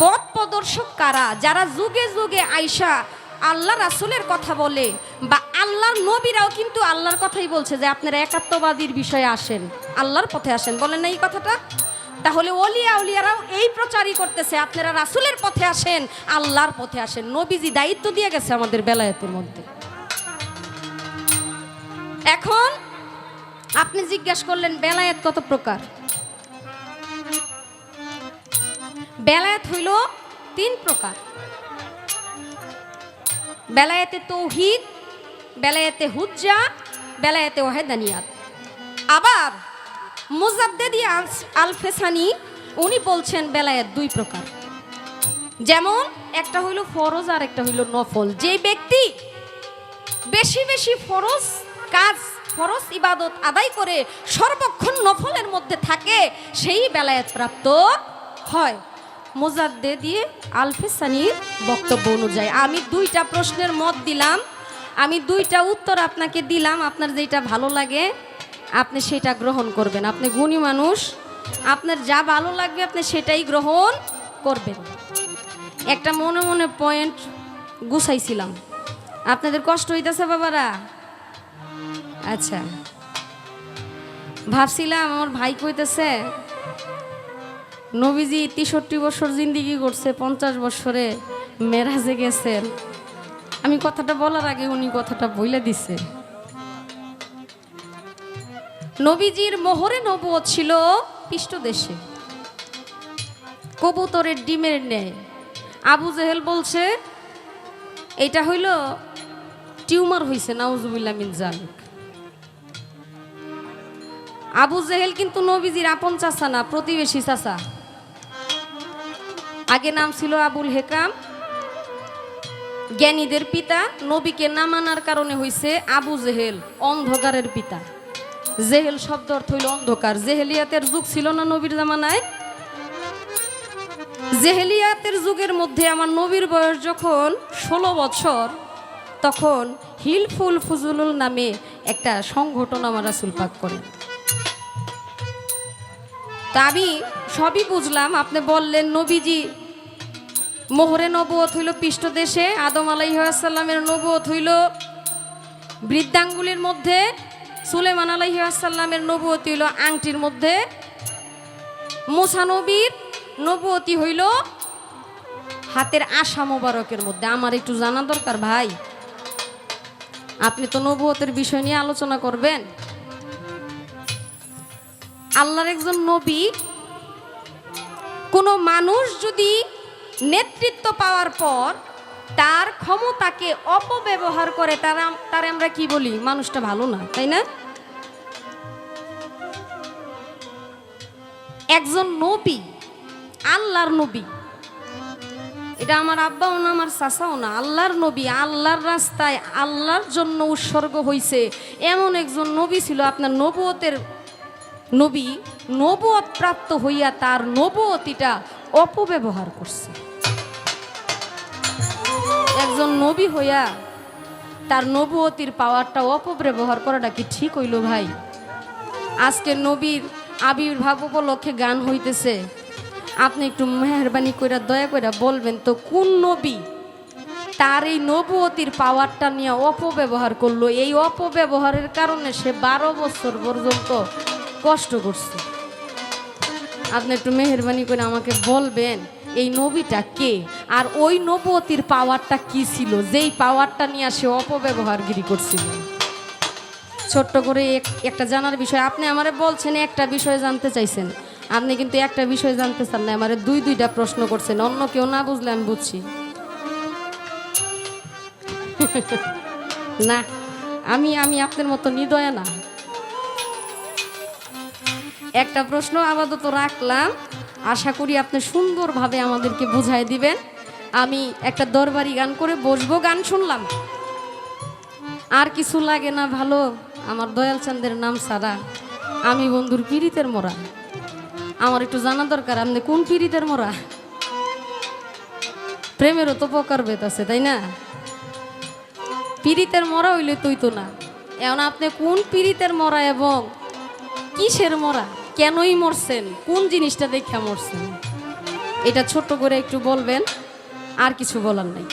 পথ প্রদর্শক কারা? যারা যুগে যুগে আইসা আল্লাহ রাসূলের কথা বলে, বা আল্লাহর নবীরাও কিন্তু আল্লাহর কথাই বলছে যে আপনারা একাত্মবাদীর বিষয়ে আসেন, আল্লাহর পথে আসেন, বলেন না এই কথাটা? তাহলে ওলিয়া উলিয়ারাও এই প্রচারই করতেছে, আপনারা রাসূলের পথে আসেন, আল্লাহর পথে আসেন। নবীজি দায়িত্ব দিয়ে গেছে আমাদের বেলায়েতের মধ্যে। এখন আপনি জিজ্ঞাসা করলেন বেলায়েত কত প্রকার? বেলায়েত হইল 3 প্রকার। বেলায়েতে তৌহিদ, বেলায়েতে হুজ্জা, বেলায়েতে ওয়াহেদানিয়াত। আবার মুজাদ্দেদি আল ফেসানি উনি বলছেন বেলায়েত 2 প্রকার। যেমন একটা হইল ফরজ আর একটা হইল নফল। যে ব্যক্তি বেশি বেশি ফরজ কাজ, ফরজ ইবাদত আদায় করে সর্বক্ষণ নফলের মধ্যে থাকে, সেই বেলায়েত প্রাপ্ত হয়। মুজাদ্দেদি আল ফেসানির বক্তব্য অনুযায়ী আমি 2টা প্রশ্নের মত দিলাম, আমি 2টা উত্তর আপনাকে দিলাম। আপনার যেটা ভালো লাগে আপনি সেটা গ্রহণ করবেন। আপনি গুণী মানুষ, আপনার যা ভালো লাগবে আপনি সেটাই গ্রহণ করবেন। একটা মনে মনে পয়েন্ট গুছাইছিলাম, আপনাদের কষ্ট হইতেছে বাবারা? আচ্ছা, ভাবছিলাম আমার ভাই কইতেছে নবীজি 63 বছর জিন্দিগি করছে, 50 বছরে মেরাজে গেছেন। আমি কথাটা বলার আগে উনি কথাটা বইলে দিছে। নবীজির মোহরে নবুয়ত ছিল পৃষ্ঠদেশে, কবুতরের ডিমের ন্যায়। আবু জেহেল বলছে এটা হইল টিউমার হইছে, নাউজুবিল্লাহ মিন যালিক। আবু জেহেল কিন্তু নবীজির আপন চাচা না, প্রতিবেশী চাচা। আগে নাম ছিল আবুল হেকাম, জ্ঞানীদের পিতা। নবীকে না মানার কারণে হইছে আবু জেহেল, অন্ধকারের পিতা। জেহেল শব্দ অর্থ হইল অন্ধকার। জেহেলিয়াতের যুগ ছিল না নবীর জামানায়? জেহেলিয়াতের যুগের মধ্যে আমার নবীর বয়স যখন 16 বছর, তখন হিলফুল ফুজুলুল নামে একটা সংগঠন আমার রাসূল পাক করেন। তা আমি সবই বুঝলাম। আপনি বললেন নবীজি মোহরে নবুয়ত হইল পৃষ্ঠদেশে, আদম আলাইহিস সালামের নবুয়ত হইল বৃদ্ধাঙ্গুলির মধ্যে, সুলেমান আলাইহিস সালামের নবুয়তি হইল আংটির মধ্যে, মুসা নবীর নবুয়তি হইল হাতের আশা মোবারকের মধ্যে। আমার একটু জানা দরকার ভাই, আপনি তো নবুয়তের বিষয় নিয়ে আলোচনা করবেন। আল্লাহর একজন নবী, কোনো মানুষ যদি নেতৃত্ব পাওয়ার পর তার ক্ষমতাকে অপব্যবহার করে, তারে আমরা কি বলি? মানুষটা ভালো না, তাই না? একজন নবী, আল্লাহর নবী, এটা আমার আব্বাও না আমার চাচাও না, আল্লাহর নবী, আল্লাহর রাস্তায় আল্লাহর জন্য উৎসর্গ হইছে এমন একজন নবী ছিল। আপনার নবুয়তের নবী নবুয়ত প্রাপ্ত হইয়া তার নবুয়তিটা অপব্যবহার করছে। একজন নবী হইয়া তার নবুয়তির পাওয়ারটা অপব্যবহার করাটা কি ঠিক হইল ভাই? আজকে নবীর আবির্ভাব উপলক্ষে গান হইতেছে, আপনি একটু মেহরবানি কইরা দয়া কইরা বলবেন তো কোন নবী তার এই নবুয়তির পাওয়ারটা নিয়ে অপব্যবহার করলো? এই অপব্যবহারের কারণে সে 12 বছর পর্যন্ত কষ্ট করছে। আপনি একটু মেহরবানি করে আমাকে বলবেন এই নবীটা কে, আর ওই নবুয়তির পাওয়ারটা কি ছিল যেই পাওয়ারটা নিয়ে সে অপব্যবহারগিরি করছিল? ছোট্ট করে একটা জানার বিষয়। আপনি আমারে বলছেন একটা বিষয় জানতে চাইছেন, আপনি কিন্তু একটা বিষয় জানতে চান না, আমারে 2টা প্রশ্ন করছেন। অন্য কেউ না বুঝলে আমি বুঝছি না, আমি আপনার মতো নির্দয়া না। একটা প্রশ্ন আপাতত রাখলাম, আশা করি আপনি সুন্দরভাবে আমাদেরকে বুঝাই দিবেন। আমি একটা দরবারি গান করে বসবো, গান শুনলাম, আর কিছু লাগে না। ভালো আমার দয়াল চাঁদের নাম ছাড়া আমি বন্ধুর পীড়িতের মোরা। আমার একটু জানা দরকার আপনি কোন পীড়িতের মোরা? প্রেমেরও তো প্রকারভেদ আছে, তাই না? পীড়িতের মোরা হইলে তুই তো না। এখন আপনি কোন পীড়িতের মোরা এবং কিসের মোরা, কেনই মরছেন, কোন জিনিসটা দেখা মরছেন, এটা ছোট্ট করে একটু বলবেন, আর কিছু বলার নাই।